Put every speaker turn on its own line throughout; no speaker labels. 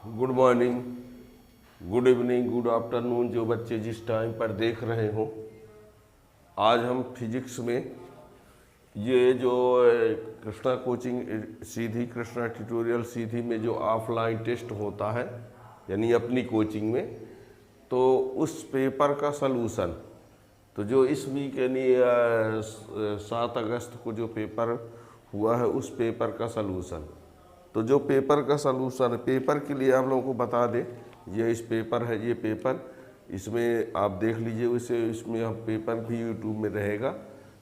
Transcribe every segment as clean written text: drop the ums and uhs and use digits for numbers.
Good morning, good evening, good afternoon, जो बच्चे जिस टाइम पर देख रहे हो। आज हम फिजिक्स में ये जो कृष्णा कोचिंग सीधी, कृष्णा ट्यूटोरियल सीधी में जो ऑफलाइन टेस्ट होता है यानी अपनी कोचिंग में, तो उस पेपर का सलूशन, तो जो इस वीक यानी 7 अगस्त को जो पेपर हुआ है उस पेपर का सलूशन। तो जो पेपर का सलूशन, पेपर के लिए हम लोगों को बता दें, ये इस पेपर है, ये पेपर इसमें आप देख लीजिए। वैसे इसमें हम पेपर भी यूट्यूब में रहेगा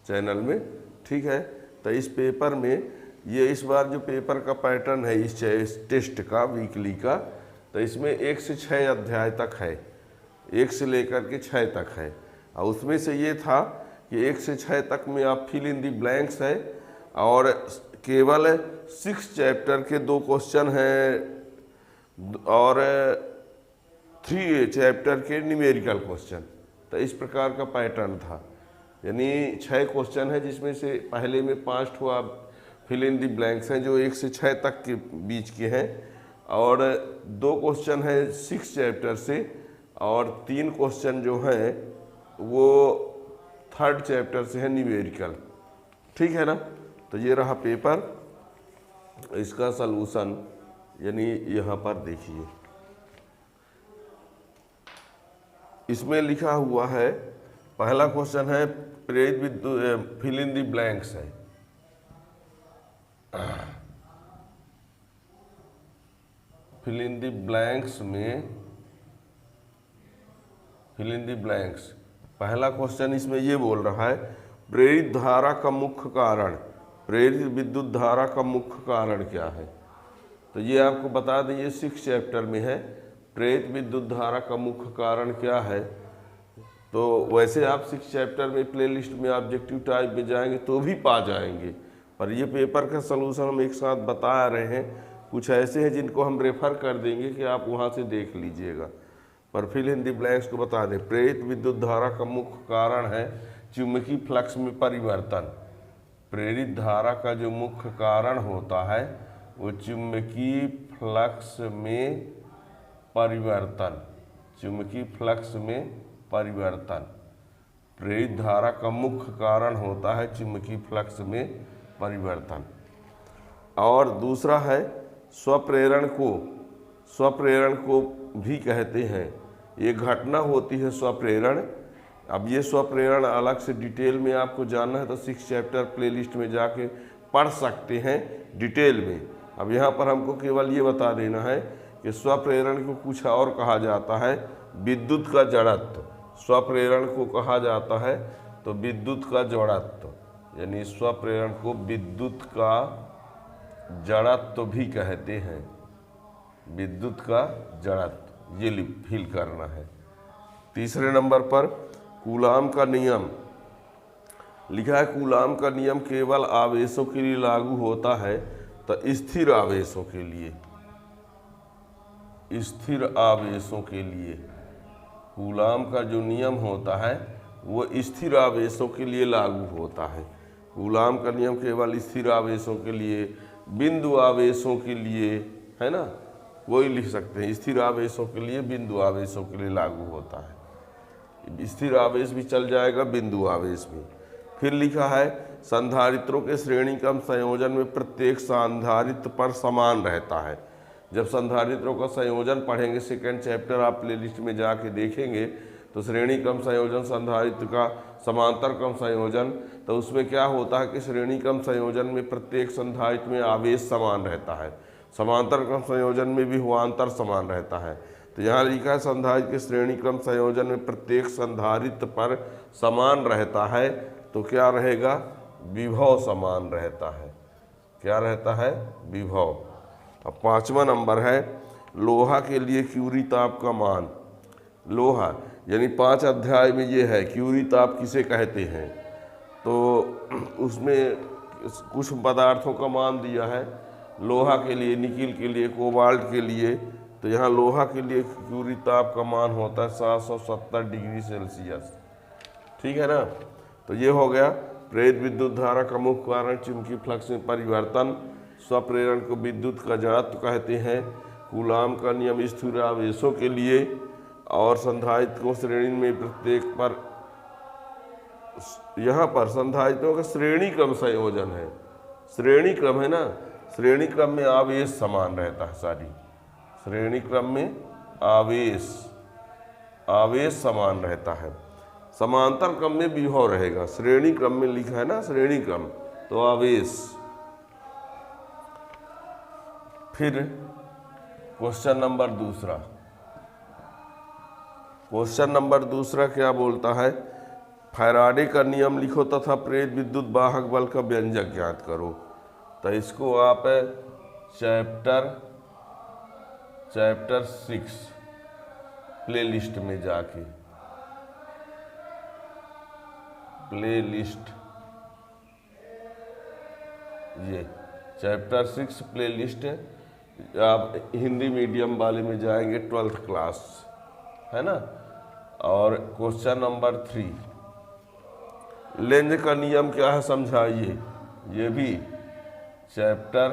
चैनल में, ठीक है। तो इस पेपर में ये इस बार जो पेपर का पैटर्न है इस टेस्ट का वीकली का, तो इसमें 1 से 6 अध्याय तक है, 1 से लेकर के 6 तक है। और उसमें से ये था कि 1 से 6 तक में आप फिल इन दी ब्लैंक्स है और केवल 6 चैप्टर के 2 क्वेश्चन हैं और 3 चैप्टर के न्यूमेरिकल क्वेश्चन। तो इस प्रकार का पैटर्न था, यानी 6 क्वेश्चन है जिसमें से पहले में 5 ठो आप फिल इन दी ब्लैंक्स हैं जो 1 से 6 तक के बीच के हैं, और 2 क्वेश्चन है 6 चैप्टर से, और 3 क्वेश्चन जो हैं वो 3rd चैप्टर से है न्यूमेरिकल, ठीक है ना। तो ये रहा पेपर, इसका सलूशन यानी यहाँ पर देखिए, इसमें लिखा हुआ है, पहला क्वेश्चन है प्रेरित विद्युत, फिल इन दी ब्लैंक्स है। फिल इन दी ब्लैंक्स में, फिल इन दी ब्लैंक्स, पहला क्वेश्चन इसमें ये बोल रहा है प्रेरित धारा का मुख्य कारण, प्रेरित विद्युत धारा का मुख्य कारण क्या है। तो ये आपको बता दें, ये 6 चैप्टर में है, प्रेरित विद्युत धारा का मुख्य कारण क्या है। तो वैसे आप 6 चैप्टर में प्लेलिस्ट में ऑब्जेक्टिव टाइप में जाएंगे तो भी पा जाएंगे, पर ये पेपर का सलूशन हम एक साथ बता रहे हैं। कुछ ऐसे हैं जिनको हम रेफर कर देंगे कि आप वहाँ से देख लीजिएगा, पर फिल इन दी ब्लैंक्स को बता दें। प्रेरित विद्युत धारा का मुख्य कारण है चुंबकीय फ्लक्स में परिवर्तन। प्रेरित धारा का जो मुख्य कारण होता है वो चुंबकीय फ्लक्स में परिवर्तन, चुंबकीय फ्लक्स में परिवर्तन। प्रेरित धारा का मुख्य कारण होता है चुंबकीय फ्लक्स में परिवर्तन। और दूसरा है स्वप्रेरण को, स्वप्रेरण को भी कहते हैं, ये घटना होती है स्वप्रेरण। अब ये स्वप्रेरण अलग से डिटेल में आपको जानना है तो 6 चैप्टर प्लेलिस्ट में जाके पढ़ सकते हैं डिटेल में। अब यहाँ पर हमको केवल ये बता देना है कि स्वप्रेरण को कुछ और कहा जाता है विद्युत का जड़त्व। स्वप्रेरण को कहा जाता है तो विद्युत का जड़त्व, यानी स्वप्रेरण को विद्युत का जड़त्व भी कहते हैं, विद्युत का जड़त्व, ये फील करना है। तीसरे नंबर पर कूलाम का नियम लिखा है। कूलाम का नियम केवल आवेशों के लिए लागू होता है, तो स्थिर आवेशों के लिए, स्थिर आवेशों के लिए कूलाम का जो नियम होता है वो स्थिर आवेशों के लिए लागू होता है। कूलाम का नियम केवल स्थिर आवेशों के लिए, बिंदु आवेशों के लिए, है ना, वही लिख सकते हैं। स्थिर आवेशों के लिए, बिंदु आवेशों के लिए लागू होता है। स्थिर आवेश भी चल जाएगा, बिंदु आवेश भी। फिर लिखा है संधारित्रों के श्रेणी क्रम संयोजन में प्रत्येक संधारित्र पर समान रहता है। जब संधारित्रों का संयोजन पढ़ेंगे, 2nd चैप्टर आप प्लेलिस्ट में जाके देखेंगे, तो श्रेणी क्रम संयोजन, संधारित्र का समांतर क्रम संयोजन, तो उसमें क्या होता है कि श्रेणी क्रम संयोजन में प्रत्येक संधारित्र में आवेश समान रहता है, समांतर क्रम संयोजन में भी विभवांतर समान रहता है। तो यहाँ लिखा है संधारित्र के श्रेणी क्रम संयोजन में प्रत्येक संधारित्र पर समान रहता है, तो क्या रहेगा, विभव समान रहता है। क्या रहता है, विभव। अब 5वां नंबर है लोहा के लिए क्यूरी ताप का मान। लोहा यानी 5 अध्याय में ये है क्यूरी ताप किसे कहते हैं, तो उसमें कुछ पदार्थों का मान दिया है। लोहा के लिए, निकिल के लिए, कोबाल्ट के लिए, तो यहाँ लोहा के लिए क्यूरी ताप का मान होता है 770 डिग्री सेल्सियस, ठीक है ना। तो ये हो गया प्रेरित विद्युत धारा का मुख्य कारण चुंबकीय फ्लक्स में परिवर्तन। स्वप्रेरण को विद्युत का जड़त्व कहते हैं। कूलाम का नियम स्थिर आवेशों के लिए और संधारित्र श्रेणी में प्रत्येक पर, यहाँ पर संधारित्रों का श्रेणी क्रम संयोजन है, श्रेणी क्रम है ना, श्रेणी क्रम में आवेश समान रहता है, सारी श्रेणी क्रम में आवेश समान रहता है, समांतर क्रम में विभव रहेगा, श्रेणी क्रम में लिखा है ना, श्रेणी क्रम तो आवेश। फिर क्वेश्चन नंबर दूसरा क्या बोलता है, फैराडे का नियम लिखो तथा प्रेरित विद्युत वाहक बल का व्यंजक ज्ञात करो। तो इसको आप चैप्टर 6 प्लेलिस्ट में जाके, प्लेलिस्ट, ये चैप्टर 6 प्लेलिस्ट, आप हिंदी मीडियम वाले में जाएंगे 12th क्लास, है ना। और क्वेश्चन नंबर 3, लेंज का नियम क्या है समझाइए, ये भी चैप्टर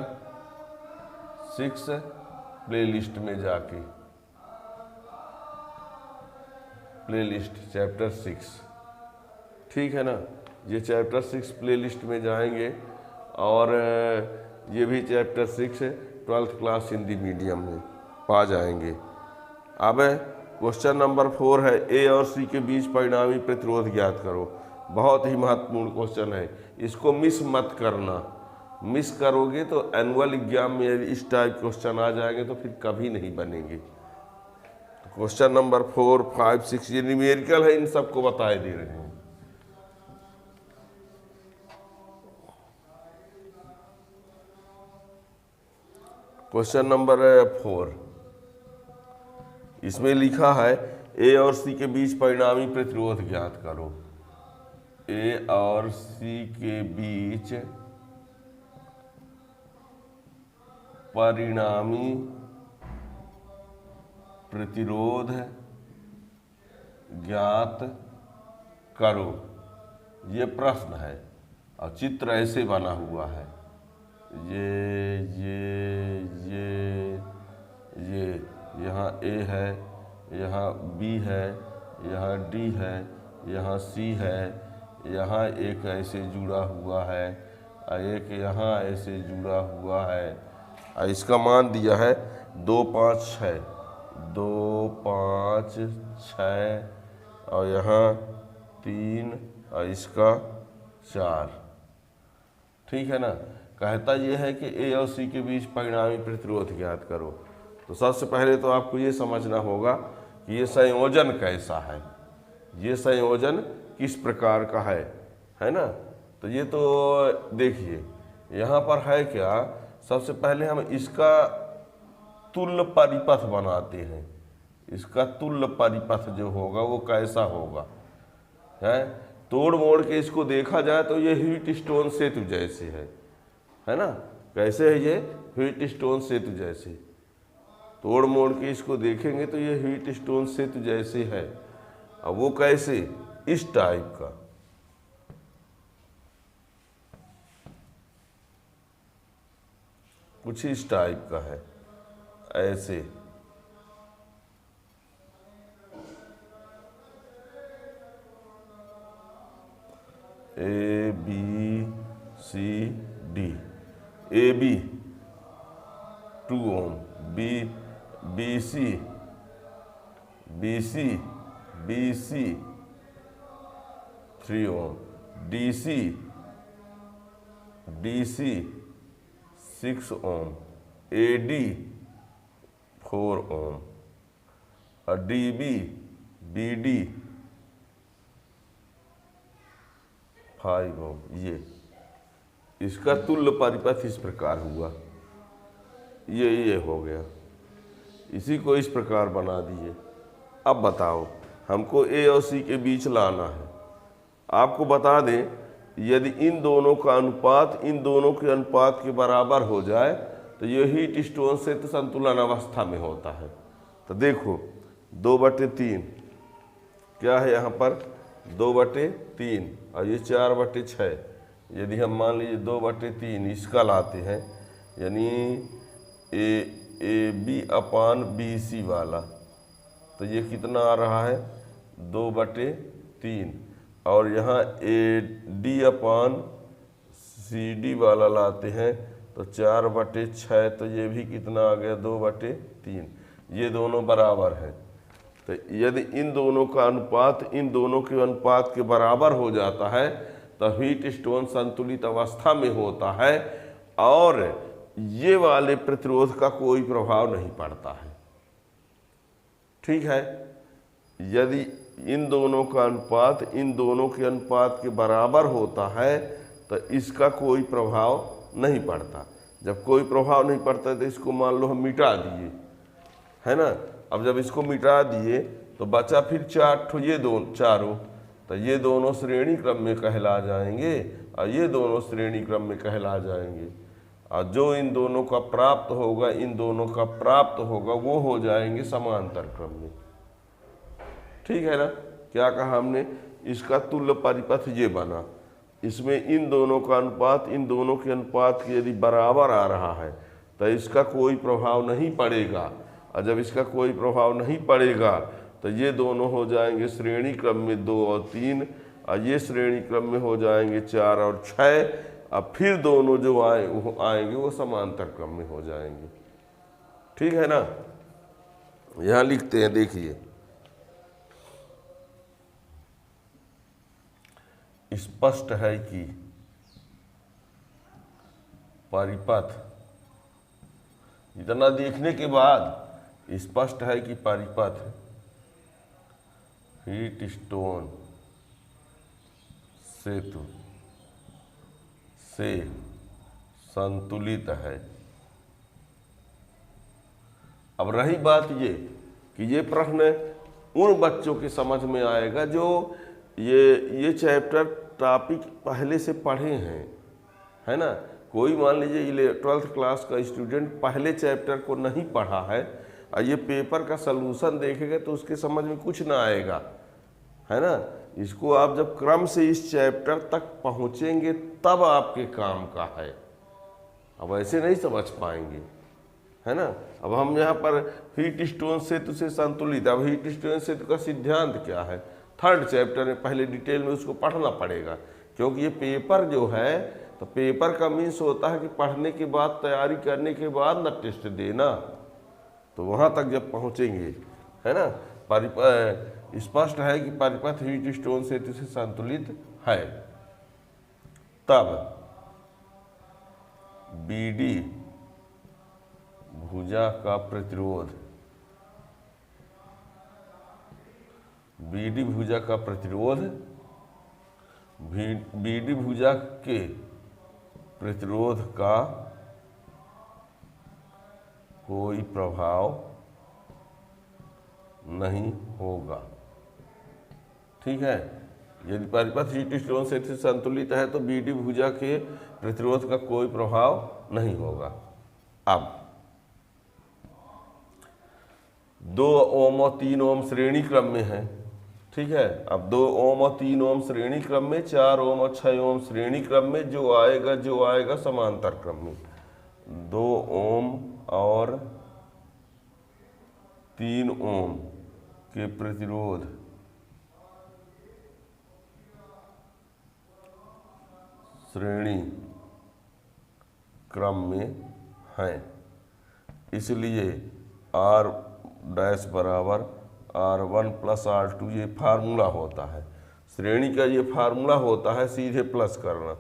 6 प्लेलिस्ट में जाके, प्लेलिस्ट चैप्टर 6, ठीक है ना, ये चैप्टर 6 प्लेलिस्ट में जाएंगे। और ये भी chapter 6 12th class Hindi medium में पा जाएंगे। अब क्वेश्चन नंबर 4 है, ए और सी के बीच परिणामी प्रतिरोध ज्ञात करो। बहुत ही महत्वपूर्ण क्वेश्चन है, इसको मिस मत करना, मिस करोगे तो एनुअल एग्जाम में इस टाइप क्वेश्चन आ जाएंगे तो फिर कभी नहीं बनेंगे। क्वेश्चन नंबर 4, 5, 6 ये न्यूमेरिकल है, इन सबको बताए दे रहे हैं। क्वेश्चन नंबर 4, इसमें लिखा है ए और सी के बीच परिणामी प्रतिरोध ज्ञात करो। ए और सी के बीच परिणामी प्रतिरोध ज्ञात करो, ये प्रश्न है। और चित्र ऐसे बना हुआ है, ये यहाँ ए है, यहाँ बी है, यहाँ डी है, यहाँ सी है, यहाँ एक ऐसे जुड़ा हुआ है, एक यहाँ ऐसे जुड़ा हुआ है। इसका मान दिया है 2, 5, 6, 2, 5, 6 और यहाँ 3 और इसका 4, ठीक है ना। कहता यह है कि ए और सी के बीच परिणामी प्रतिरोध ज्ञात करो। तो सबसे पहले तो आपको ये समझना होगा कि ये संयोजन कैसा है, ये संयोजन किस प्रकार का है ना। तो ये तो देखिए यहाँ पर है क्या, सबसे पहले हम इसका तुल्य परिपथ बनाते हैं। इसका तुल्य परिपथ जो होगा वो कैसा होगा, है तोड़ मोड़ के इसको देखा जाए तो ये व्हीटस्टोन सेतु जैसे है ना। कैसे है ये, व्हीटस्टोन सेतु जैसे। तोड़ मोड़ के इसको देखेंगे तो ये व्हीटस्टोन सेतु जैसे है। अब वो कैसे, इस टाइप का, कुछ इस टाइप का है, ऐसे। A B C D, A B 2 ohm, B C 3 ohm, D C 6 ohm, A D 4 ohm और बी डी 5 ओम। ये इसका तुल्य परिपथ इस प्रकार हुआ, ये हो गया। इसी को इस प्रकार बना दिए। अब बताओ हमको ए और सी के बीच लाना है। आपको बता दें, यदि इन दोनों का अनुपात इन दोनों के अनुपात के बराबर हो जाए तो ये व्हीटस्टोन सेतु संतुलन अवस्था में होता है। तो देखो 2/3 क्या है यहाँ पर, 2/3 और ये 4/6। यदि हम मान लीजिए 2/3 इसका लाते हैं, यानी AB/BC वाला, तो ये कितना आ रहा है 2/3, और यहाँ AD/CD वाला लाते हैं तो 4/6, तो ये भी कितना आ गया 2/3। ये दोनों बराबर हैं, तो यदि इन दोनों का अनुपात इन दोनों के अनुपात के बराबर हो जाता है तो हीट स्टोन संतुलित अवस्था में होता है और ये वाले प्रतिरोध का कोई प्रभाव नहीं पड़ता है। ठीक है, यदि इन दोनों का अनुपात इन दोनों के अनुपात के बराबर होता है तो इसका कोई प्रभाव नहीं पड़ता। जब कोई प्रभाव नहीं पड़ता तो इसको मान लो हम मिटा दिए, है ना। अब जब इसको मिटा दिए तो बचा फिर 4 ठो, ये चारों, तो ये दोनों श्रेणी क्रम में कहला जाएंगे और ये दोनों श्रेणी क्रम में कहला जाएंगे, और जो इन दोनों का प्राप्त होगा इन दोनों का प्राप्त होगा वो हो जाएंगे समांतर क्रम में। ठीक है ना। क्या कहा हमने, इसका तुल्य परिपथ ये बना, इसमें इन दोनों का अनुपात इन दोनों के अनुपात के यदि बराबर आ रहा है तो इसका कोई प्रभाव नहीं पड़ेगा, और जब इसका कोई प्रभाव नहीं पड़ेगा तो ये दोनों हो जाएंगे श्रेणी क्रम में 2 और 3, और ये श्रेणी क्रम में हो जाएंगे 4 और 6, अब फिर दोनों जो आएंगे वो समांतर क्रम में हो जाएंगे। ठीक है ना। यहाँ लिखते हैं, देखिए, स्पष्ट है कि परिपथ, इतना देखने के बाद स्पष्ट है कि परिपथ हीट स्टोन सेतु से संतुलित है। अब रही बात ये कि ये प्रश्न उन बच्चों के समझ में आएगा जो ये चैप्टर टॉपिक पहले से पढ़े हैं, है ना। कोई मान लीजिए 12th क्लास का स्टूडेंट पहले चैप्टर को नहीं पढ़ा है और ये पेपर का सलूशन देखेगा तो उसके समझ में कुछ ना आएगा, है ना। इसको आप जब क्रम से इस चैप्टर तक पहुँचेंगे तब आपके काम का है, अब ऐसे नहीं समझ पाएंगे, है ना। अब हम यहाँ पर हीट स्टोन सेतु से संतुलित, अब हीट स्टोन सेतु का सिद्धांत क्या है 3rd चैप्टर में पहले डिटेल में उसको पढ़ना पड़ेगा, क्योंकि ये पेपर जो है तो पेपर का मीन्स होता है कि पढ़ने के बाद तैयारी करने के बाद ना टेस्ट देना, तो वहाँ तक जब पहुँचेंगे, है ना। स्पष्ट है कि परिपथ हीट स्टोन सेतु से संतुलित है, तब BD भुजा का प्रतिरोध, BD भुजा का प्रतिरोध BD भुजा के प्रतिरोध का कोई प्रभाव नहीं होगा। ठीक है, यदि परिपथ हीट स्टोन सेतु से संतुलित है तो BD भुजा के प्रतिरोध का कोई प्रभाव नहीं होगा। अब 2 ओम और 3 ओम श्रेणी क्रम में है। ठीक है, अब 2 ओम और 3 ओम श्रेणी क्रम में, 4 ओम और 6 ओम श्रेणी क्रम में, जो आएगा समांतर क्रम में। 2 ओम और 3 ओम के प्रतिरोध श्रेणी क्रम में हैं, इसलिए R डैश बराबर R1 + R2 ये फार्मूला होता है, श्रेणी का ये फार्मूला होता है, सीधे प्लस करना,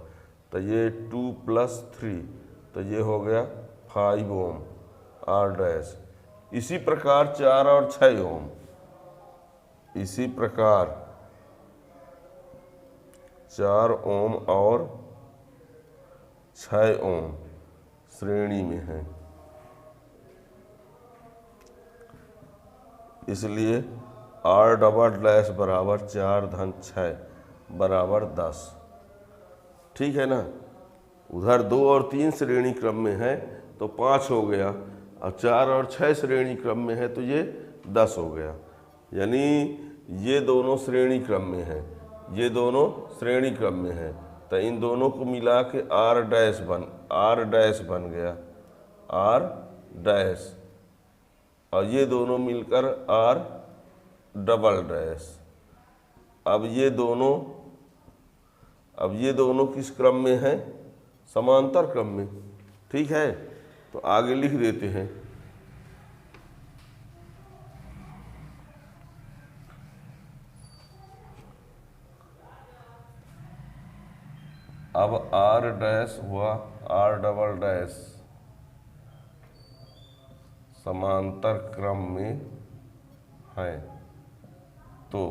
तो ये 2 + 3, तो ये हो गया 5 ओम R डैश। इसी प्रकार 4 और 6 ओम, इसी प्रकार 4 ओम और 6 ओम श्रेणी में है, इसलिए R डबल डैश बराबर 4 धन 6 बराबर 10। ठीक है ना। उधर 2 और 3 श्रेणी क्रम में है तो 5 हो गया, और 4 और 6 श्रेणी क्रम में है तो ये 10 हो गया, यानी ये दोनों श्रेणी क्रम में है, ये दोनों श्रेणी क्रम में है, तो इन दोनों को मिला के R डैश बन गया, R डैश, और ये दोनों मिलकर आर डबल डैश। अब ये दोनों किस क्रम में हैं? समांतर क्रम में। ठीक है, तो आगे लिख देते हैं। अब आर डैश हुआ आर डबल डैश समांतर क्रम में है, तो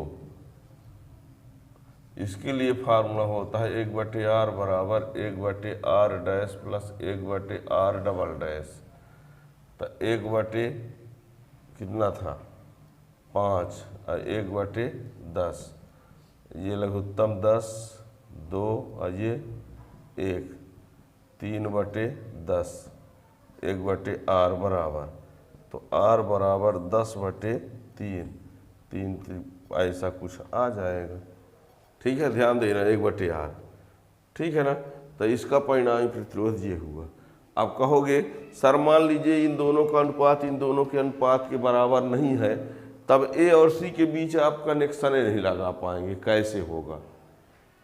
इसके लिए फार्मूला होता है 1/r बराबर 1/r dash plus 1/r double dash. तो 1 कितना था 5 और 1/10, ये लघुत्तम 10, 2 और ये 1, 3/10, 1/r बराबर, तो r बराबर 10/3, 3 ऐसा कुछ आ जाएगा। ठीक है, ध्यान देना 1/r। ठीक है ना, तो इसका परिणामी प्रतिरोध ये हुआ। अब कहोगे सर मान लीजिए इन दोनों का अनुपात इन दोनों के अनुपात के बराबर नहीं है, तब ए और सी के बीच आप कनेक्शन नहीं लगा पाएंगे, कैसे होगा?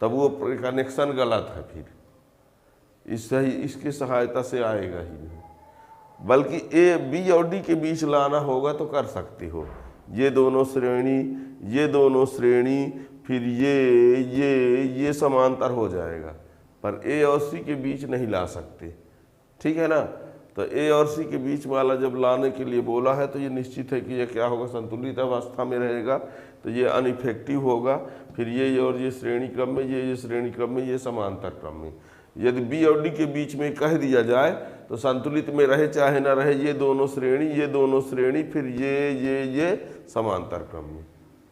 तब वो कनेक्शन गलत है, फिर इसकी सहायता से आएगा ही नहीं। बल्कि ए बी और डी के बीच लाना होगा तो कर सकते हो, ये दोनों श्रेणी फिर ये समांतर हो जाएगा, पर ए और सी के बीच नहीं ला सकते। ठीक है ना, तो ए और सी के बीच वाला जब लाने के लिए बोला है तो ये निश्चित है कि ये क्या होगा, संतुलित अवस्था में रहेगा, तो ये अनइफेक्टिव होगा। फिर ये और ये श्रेणी क्रम में, ये श्रेणी क्रम में, ये समांतर क्रम में। यदि बी और डी के बीच में कह दिया जाए तो संतुलित में रहे चाहे ना रहे, ये दोनों श्रेणी फिर ये समांतर क्रम में।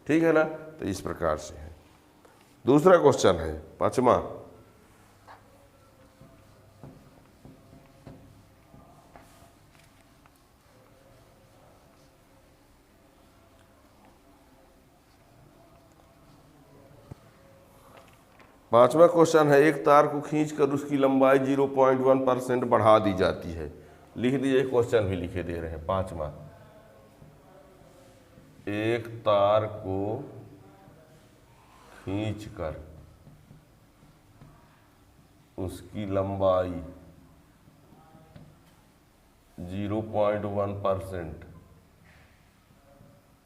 ठीक है ना, तो इस प्रकार से है। दूसरा क्वेश्चन है 5वां। पांचवा क्वेश्चन है, एक तार को खींचकर उसकी लंबाई 0.1% बढ़ा दी जाती है। लिख दीजिए, क्वेश्चन भी लिखे दे रहे हैं। 5वां, एक तार को खींचकर उसकी लंबाई 0.1%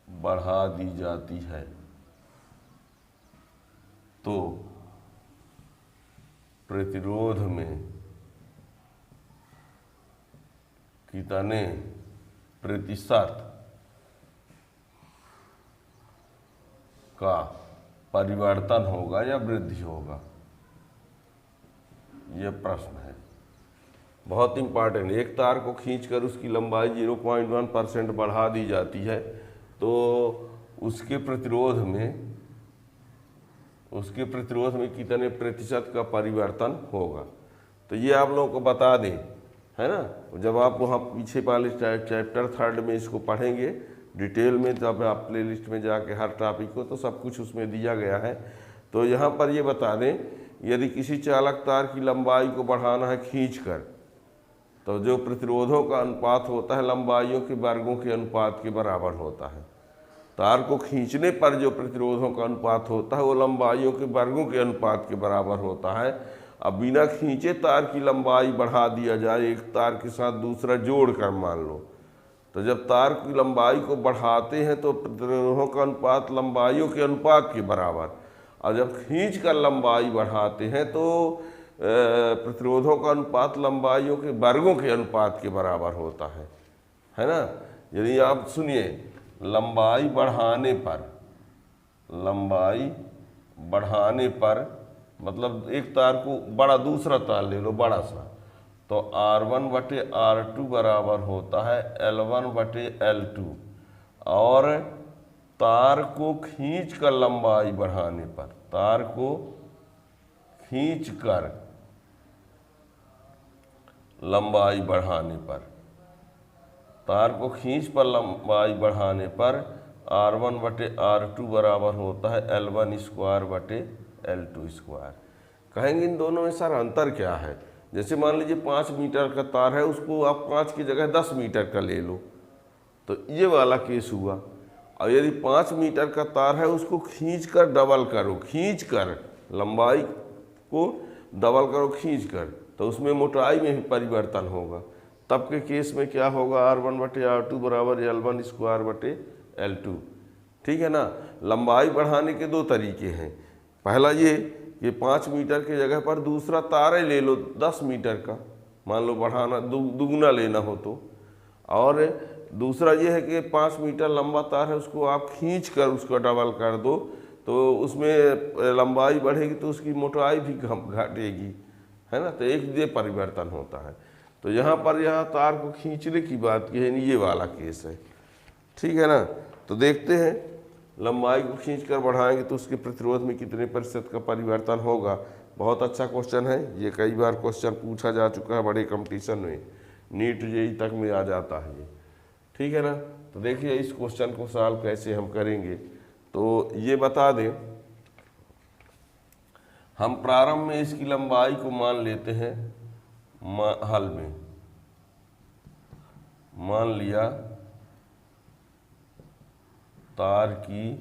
बढ़ा दी जाती है, तो प्रतिरोध में कितने प्रतिशत का परिवर्तन होगा या वृद्धि होगा? यह प्रश्न है, बहुत इंपॉर्टेंट। एक तार को खींचकर उसकी लंबाई 0.1% बढ़ा दी जाती है, तो उसके प्रतिरोध में कितने प्रतिशत का परिवर्तन होगा? तो ये आप लोगों को बता दें, है ना। जब आप वहाँ पीछे वाले चैप्टर 3 में इसको पढ़ेंगे डिटेल में, तब आप प्ले लिस्ट में जाके हर टॉपिक को तो सब कुछ उसमें दिया गया है। तो यहाँ पर ये बता दें, यदि किसी चालक तार की लंबाई को बढ़ाना है खींचकर, तो जो प्रतिरोधों का अनुपात होता है लंबाइयों के वर्गों के अनुपात के बराबर होता है। तार को खींचने पर जो प्रतिरोधों का अनुपात होता है वो लंबाइयों के वर्गों के अनुपात के बराबर होता है। अब बिना खींचे तार की लंबाई बढ़ा दिया जाए, एक तार के साथ दूसरा जोड़ कर मान लो, तो जब तार की लंबाई को बढ़ाते हैं तो प्रतिरोधों का अनुपात लंबाइयों के अनुपात के बराबर, और जब खींच कर लंबाई बढ़ाते हैं तो प्रतिरोधों का अनुपात लंबाइयों के वर्गों के अनुपात के बराबर होता है ना। यदि आप सुनिए, लंबाई बढ़ाने पर मतलब एक तार को बड़ा, दूसरा तार ले लो बड़ा सा, तो R1/R2 बराबर होता है L1/L2, और तार को खींचकर लंबाई बढ़ाने पर, तार को खींचकर लंबाई बढ़ाने पर, तार को खींच पर लंबाई बढ़ाने पर R1/R2 बराबर होता है L1²/L2²। कहेंगे इन दोनों में सर अंतर क्या है? जैसे मान लीजिए 5 मीटर का तार है, उसको आप 5 की जगह 10 मीटर का ले लो, तो ये वाला केस हुआ। और यदि 5 मीटर का तार है उसको खींच कर डबल करो, खींच कर लंबाई को डबल करो खींच कर, तो उसमें मोटाई में भी परिवर्तन होगा। तब के केस में क्या होगा, R1/R2 बराबर L1 स्क्वायर बटे L2। ठीक है ना। लंबाई बढ़ाने के दो तरीके हैं। पहला ये कि 5 मीटर की जगह पर दूसरा तार ले लो 10 मीटर का, मान लो बढ़ाना दुगना लेना हो तो। और दूसरा ये है कि 5 मीटर लंबा तार है उसको आप खींच कर उसको डबल कर दो, तो उसमें लंबाई बढ़ेगी तो उसकी मोटाई भी घटेगी, है ना। तो एक ये परिवर्तन होता है। तो यहाँ पर यह तार को खींचने की बात की है, ये वाला केस है। ठीक है ना। तो देखते हैं लंबाई को खींच कर बढ़ाएंगे तो उसके प्रतिरोध में कितने प्रतिशत का परिवर्तन होगा। बहुत अच्छा क्वेश्चन है ये, कई बार क्वेश्चन पूछा जा चुका है बड़े कंपटीशन में, नीट जेईई तक में आ जाता है ये। ठीक है ना। तो देखिए इस क्वेश्चन को सॉल्व कैसे हम करेंगे। तो ये बता दें, हम प्रारंभ में इसकी लंबाई को मान लेते हैं, हल में मान लिया तार की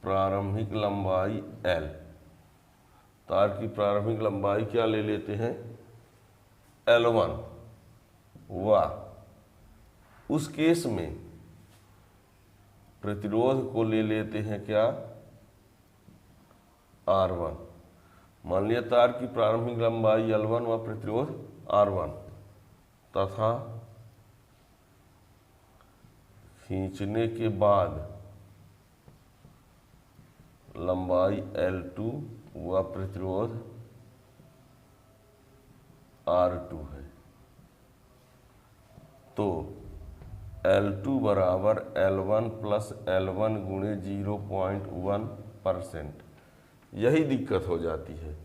प्रारंभिक लंबाई L। तार की प्रारंभिक लंबाई क्या ले लेते हैं, L1। वाह, उस केस में प्रतिरोध को ले लेते हैं क्या, R1। मान लिया तार की प्रारंभिक लंबाई L1 व प्रतिरोध R1 तथा खींचने के बाद लंबाई L2 व प्रतिरोध R2 है। तो L2 बराबर L1 प्लस L1 गुणे 0.1%। यही दिक्कत हो जाती है,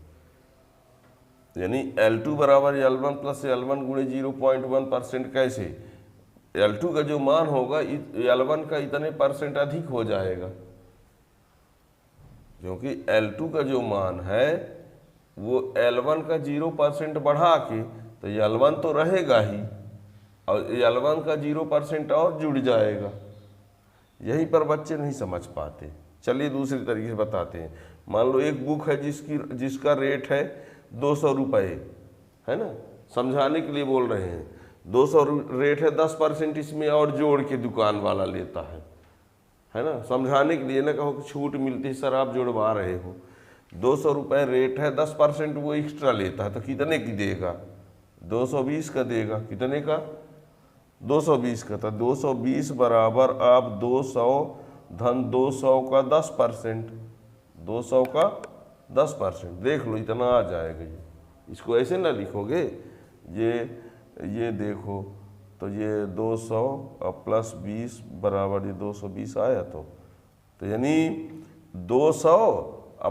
यानी L2 बराबर L1 प्लस L1 गुणे 0.1%। कैसे, L2 का जो मान होगा L1 का इतने परसेंट अधिक हो जाएगा, क्योंकि L2 का जो मान है वो L1 का 0% बढ़ा के, तो L1 तो रहेगा ही और L1 का 0% और जुड़ जाएगा। यहीं पर बच्चे नहीं समझ पाते। चलिए दूसरी तरीके से बताते हैं। मान लो एक बुक है जिसका रेट है 200 रुपये, है ना, समझाने के लिए बोल रहे हैं। 200 रेट है, 10% इसमें और जोड़ के दुकान वाला लेता है ना, समझाने के लिए, ना कहो कि छूट मिलती है सर आप जुड़वा रहे हो। 200 रुपये रेट है, 10% वो एक्स्ट्रा लेता है, तो कितने की देगा, 220 का देगा। कितने का, 220 का। था 220 बराबर आप 200 धन 200 का 10%, 200 का 10%। देख लो इतना आ जाएगा ये। इसको ऐसे ना लिखोगे, ये देखो, तो ये 200 प्लस 20 बराबर ये 220 आया। तो यानी 200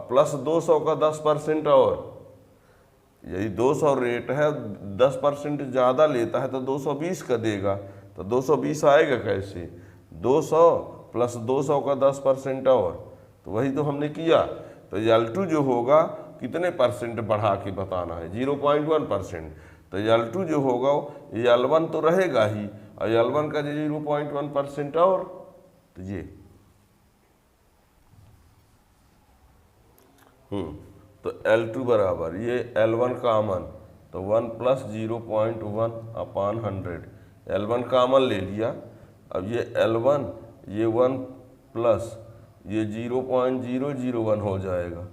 प्लस 200 का 10% और, यदि 200 रेट है 10% ज़्यादा लेता है तो 220 का देगा। तो 220 आएगा कैसे, 200 प्लस 200 का 10% और, तो वही तो हमने किया। तो L2 जो होगा कितने परसेंट बढ़ा के बताना है, 0.1%। तो L2 जो होगा L1 तो रहेगा ही और L1 का 0.1% और, तो ये तो L2 बराबर ये L1 कामन, तो 1 प्लस 0.1 अपान 100। L1 कामन ले लिया। अब ये L1 ये 1 प्लस ये 0.001 हो जाएगा।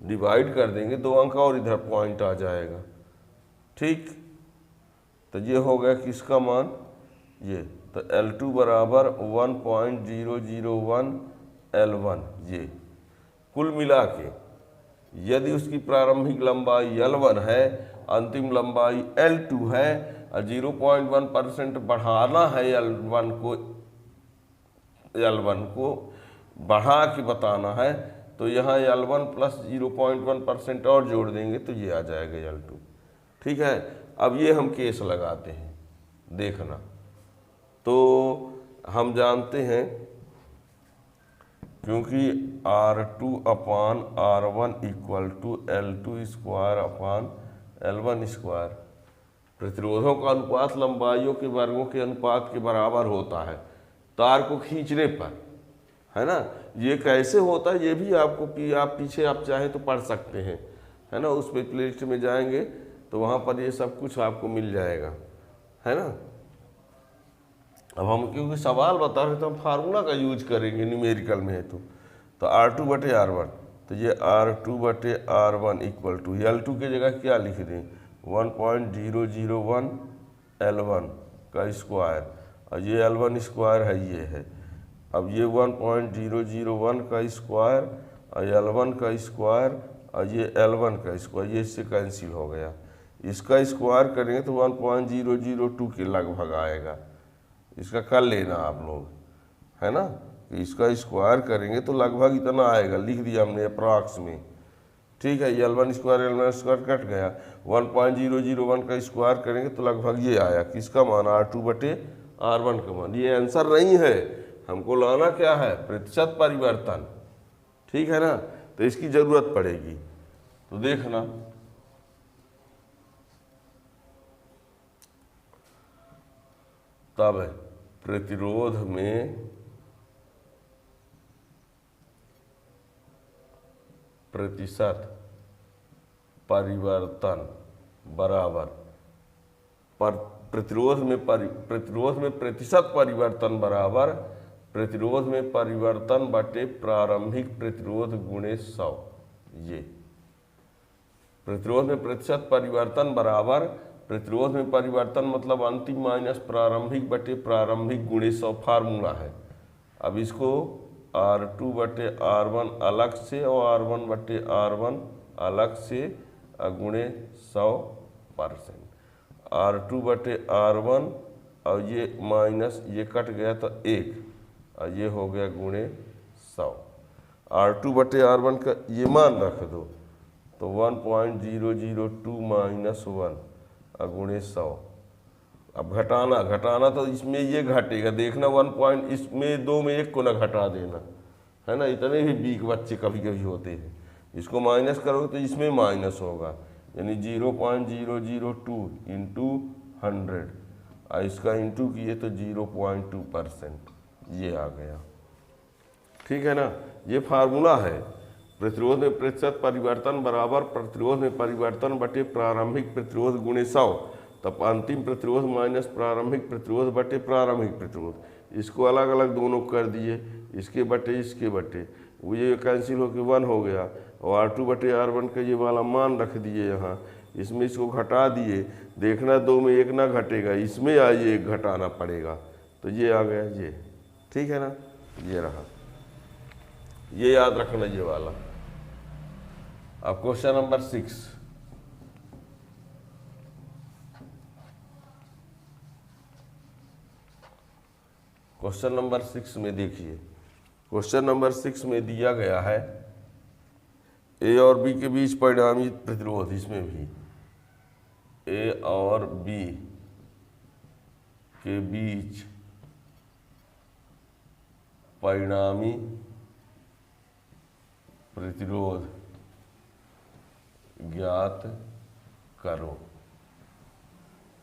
डिवाइड कर देंगे 2 अंक और इधर पॉइंट आ जाएगा। ठीक, तो ये हो गया किसका मान, ये। तो L2 बराबर 1.001 L1। ये कुल मिला के यदि उसकी प्रारंभिक लंबाई L1 है, अंतिम लंबाई L2 है और 0.1% बढ़ाना है L1 को बढ़ा के बताना है, तो यहाँ L1 प्लस 0.1% और जोड़ देंगे तो ये आ जाएगा L2। ठीक है। अब ये हम केस लगाते हैं, देखना। तो हम जानते हैं क्योंकि R2 upon R1 equal to L2 square upon L1 square, प्रतिरोधों का अनुपात लंबाइयों के वर्गों के अनुपात के बराबर होता है तार को खींचने पर, है ना। ये कैसे होता है ये भी आपको आप पीछे आप चाहें तो पढ़ सकते हैं, है ना। उस पे प्लेलिस्ट में जाएंगे तो वहाँ पर ये सब कुछ आपको मिल जाएगा, है ना। अब हम क्योंकि सवाल बता रहे तो हम फार्मूला का यूज करेंगे न्यूमेरिकल में है तो R2/R1, तो ये R2/R1 इक्वल टू L2 की जगह क्या लिख दें 1.001 L1 का स्क्वायर, और ये L1 स्क्वायर है ये है। अब ये 1.001 का स्क्वायर और L1 का स्क्वायर और ये L1 का स्क्वायर, ये इससे कैंसिल हो गया। इसका स्क्वायर करेंगे तो 1.002 के लगभग आएगा। इसका कर लेना आप लोग, है ना। इसका स्क्वायर करेंगे तो लगभग इतना आएगा, लिख दिया हमने अप्रॉक्स में, ठीक है। L1 स्क्वायर कट गया, 1.001 का स्क्वायर करेंगे तो लगभग ये आया, किसका मान R2/R1 का मान। ये आंसर नहीं है, हमको लाना क्या है प्रतिशत परिवर्तन, ठीक है ना। तो इसकी जरूरत पड़ेगी तो देखना। तब प्रतिरोध में प्रतिशत परिवर्तन बराबर प्रतिरोध में प्रतिशत परिवर्तन बराबर प्रतिरोध में परिवर्तन बटे प्रारंभिक प्रतिरोध गुणे 100। ये प्रतिरोध में प्रतिशत परिवर्तन बराबर प्रतिरोध में परिवर्तन मतलब अंतिम माइनस प्रारंभिक बटे प्रारंभिक गुणे 100 फार्मूला है। अब इसको R2/R1 अलग से और R1/R1 अलग से गुणे 100%। R2/R1 और ये माइनस ये कट गया तो 1 और ये हो गया गुणे 100। R2/R1 का ये मान रख दो तो 1.002 माइनस 1 गुणे 100। अब घटाना तो इसमें ये घटेगा, देखना 1 पॉइंट इसमें 2 में 1 को ना घटा देना, है ना। इतने भी वीक बच्चे कभी कभी होते हैं। इसको माइनस करोगे तो इसमें माइनस होगा, यानी 0.002 इंटू 100 और इसका इंटू किए तो 0.2% ये आ गया, ठीक है ना। ये फार्मूला है। प्रतिरोध में प्रतिशत परिवर्तन बराबर प्रतिरोध में परिवर्तन बटे प्रारंभिक प्रतिरोध गुणे 100, तब अंतिम प्रतिरोध माइनस प्रारंभिक प्रतिरोध बटे प्रारंभिक प्रतिरोध। इसको अलग अलग दोनों कर दिए, इसके बटे इसके बटे, वो ये कैंसिल होकर 1 हो गया और R2/R1 का ये वाला मान रख दिए यहाँ, इसमें इसको घटा दिए, देखना 2 में 1 ना घटेगा, इसमें ये 1 घटाना पड़ेगा तो ये आ गया ये, ठीक है ना। ये रहा, ये याद रखना ये वाला। अब क्वेश्चन नंबर 6, क्वेश्चन नंबर 6 में देखिए, क्वेश्चन नंबर 6 में दिया गया है ए और बी के बीच परिणामी प्रतिरोध, इसमें भी ए और बी के बीच परिणामी प्रतिरोध ज्ञात करो।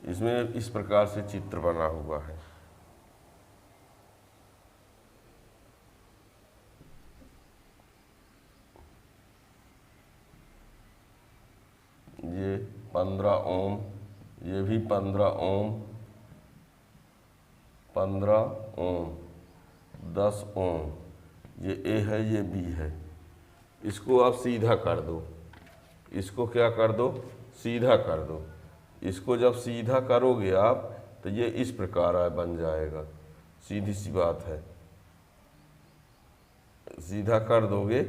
इसमें इस प्रकार से चित्र बना हुआ है। ये 15 ओम, ये भी 15 ओम, 15 ओम, 10 ओम, ये ए है ये बी है। इसको आप सीधा कर दो, इसको क्या कर दो सीधा कर दो। इसको जब सीधा करोगे आप तो ये इस प्रकार बन जाएगा, सीधी सी बात है। सीधा कर दोगे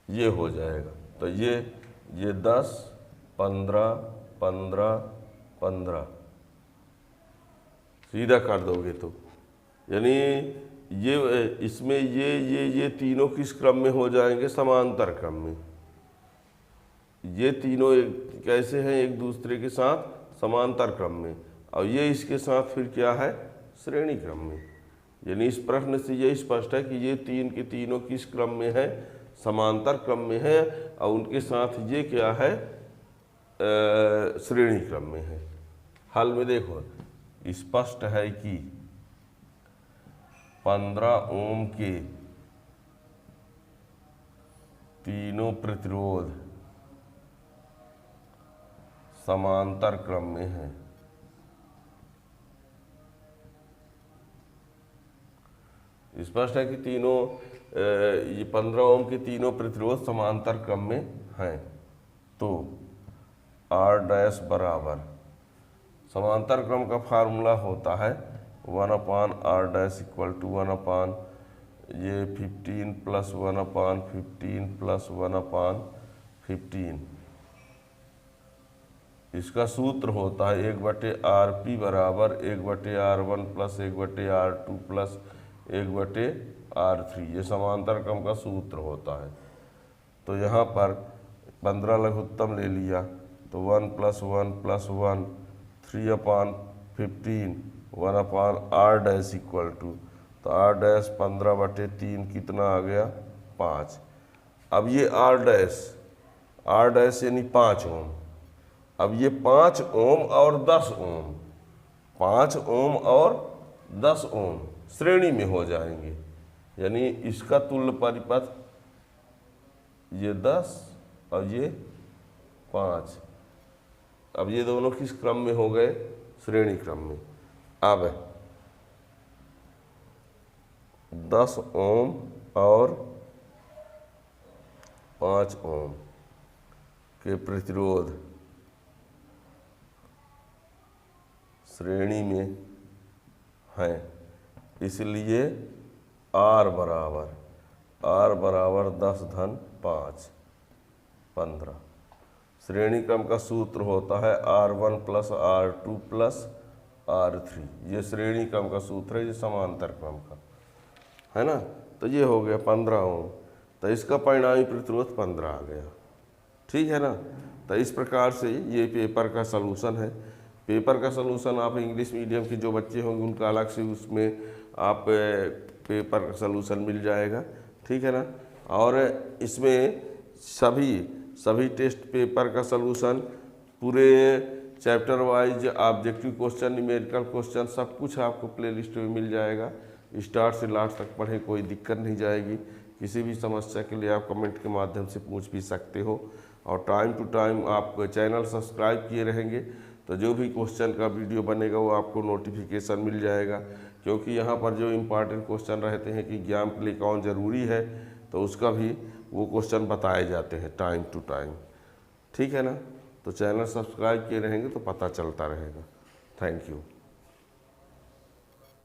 ये हो जाएगा। तो ये 10, 15, 15, 15 सीधा कर दोगे तो यानी ये इसमें ये तीनों किस क्रम में हो जाएंगे, समांतर क्रम में। ये तीनों कैसे हैं, एक दूसरे के साथ समांतर क्रम में, और ये इसके साथ फिर क्या है, श्रेणी क्रम में। यानी इस प्रश्न से ये स्पष्ट है कि ये तीन के तीनों किस क्रम में है, समांतर क्रम में है, और उनके साथ ये क्या है, श्रेणी क्रम में है। हल में देखो स्पष्ट है कि 15 ओम के तीनों प्रतिरोध समांतर क्रम में है। स्पष्ट है कि तीनों ये 15 ओम के तीनों प्रतिरोध समांतर क्रम में हैं। तो R डैश बराबर, समांतर क्रम का फार्मूला होता है 1/R डैश इक्वल टू 1/, ये 15 + 1/15 + 1/15। इसका सूत्र होता है 1/RP बराबर 1/R1 + 1/R2 + 1/R3। ये समांतर क्रम का सूत्र होता है। तो यहाँ पर 15 लघुत्तम ले लिया तो 1 + 1 + 1 3/15 1/R डैश इक्वल टू, तो R डैश 15/3 कितना आ गया, 5। अब ये R डैश यानी 5 ओम। अब ये 5 ओम और 10 ओम, 5 ओम और 10 ओम श्रेणी में हो जाएंगे। यानी इसका तुल्य परिपथ ये 10 और ये 5। अब ये दोनों किस क्रम में हो गए, श्रेणी क्रम में। अब 10 ओम और 5 ओम के प्रतिरोध श्रेणी में हैं, इसलिए R बराबर 10 धन 5 15। श्रेणी क्रम का सूत्र होता है R1 + R2 + R3। ये श्रेणी क्रम का सूत्र है, ये समांतर क्रम का है ना। तो ये हो गया 15 ओम, तो इसका परिणामी प्रतिरोध 15 आ गया, ठीक है ना। तो इस प्रकार से ये पेपर का सलूशन है। पेपर का सलूशन आप इंग्लिश मीडियम के जो बच्चे होंगे उनका अलग से उसमें आप पेपर का सलूशन मिल जाएगा, ठीक है ना। और इसमें सभी टेस्ट पेपर का सलूशन, पूरे chapter wise objective question, numerical question, सब कुछ आपको प्लेलिस्ट में मिल जाएगा। स्टार्ट से लास्ट तक पढ़े, कोई दिक्कत नहीं जाएगी। किसी भी समस्या के लिए आप कमेंट के माध्यम से पूछ भी सकते हो, और टाइम टू टाइम आप चैनल सब्सक्राइब किए रहेंगे तो जो भी क्वेश्चन का वीडियो बनेगा वो आपको नोटिफिकेशन मिल जाएगा। क्योंकि यहाँ पर जो इम्पॉर्टेंट क्वेश्चन रहते हैं कि एग्जाम के लिए कौन ज़रूरी है, तो उसका भी वो क्वेश्चन बताए जाते हैं टाइम टू टाइम, ठीक है ना। तो चैनल सब्सक्राइब किए रहेंगे तो पता चलता रहेगा। Thank you.